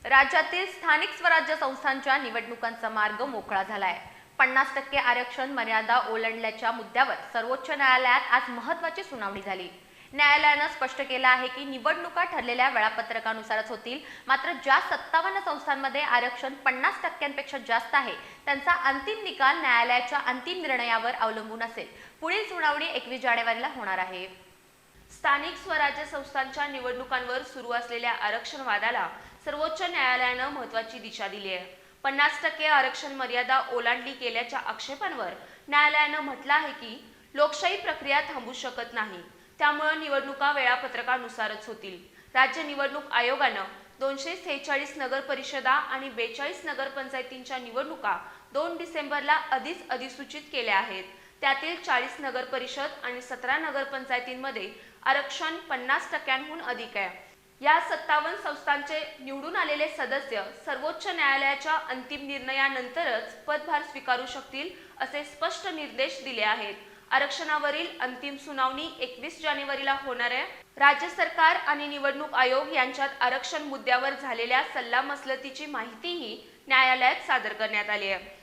राज्यातील स्थानिक स्वराज्य संस्थांच्या निवडणुकांचा मार्ग मोकळा झालाय। 50% आरक्षण मर्यादा ओलांडल्याच्या मुद्द्यावर सर्वोच्च न्यायालयात आज महत्त्वाची सुनावणी झाली। न्यायालयानं स्पष्ट केलं आहे की निवडणुका ठरलेल्या वेळापत्रकानुसारच होतील। मात्र ज्या 57 संस्थांमध्ये आरक्षण 50%पेक्षा जास्त आहे त्यांचा अंतिम निकाल न्यायालयाच्या अंतिम निर्णयावर अवलंबून असेल। पुढील सुनावणी 21 जानेवारीला होणार आहे। स्थानिक स्वराज्य संस्थांच्या निवडणुकांवर सुरू असलेल्या आरक्षण वादाला सर्वोच्च न्यायालयानं महत्त्वाची दिशा दिली आहे। 50% आरक्षण मर्यादा ओलांडली गेल्याच्या आक्षेपांवर न्यायालयानं म्हटलं आहे की लोकशाही प्रक्रिया थांबू शकत नाही, त्यामुळे निवडणुका वेळापत्रकानुसारच होतील। राज्य निवडणूक आयोगानं 246 नगर परिषदा आणि 42 नगरपंचायतींच्या निवडणुका 2 डिसेंबरला आधीच अधिसूचित केल्या आहेत। त्यातील 40 नगर परिषद आणि 17 नगरपंचायतींमध्ये आरक्षण 50%हून अधिक आहे। या 57 संस्थांचे निवडून आलेले सदस्य सर्वोच्च न्यायालयाच्या अंतिम निर्णयानंतरच पदभार स्वीकारू शकतील असे स्पष्ट निर्देश दिले आहेत। आरक्षणावरील अंतिम सुनावणी 21 जानेवारीला होणार आहे। राज्य सरकार आणि निवडणूक आयोग यांच्यात आरक्षण मुद्द्यावर झालेल्या सल्लामसलतीची माहितीही न्यायालयात सादर करण्यात आली आहे।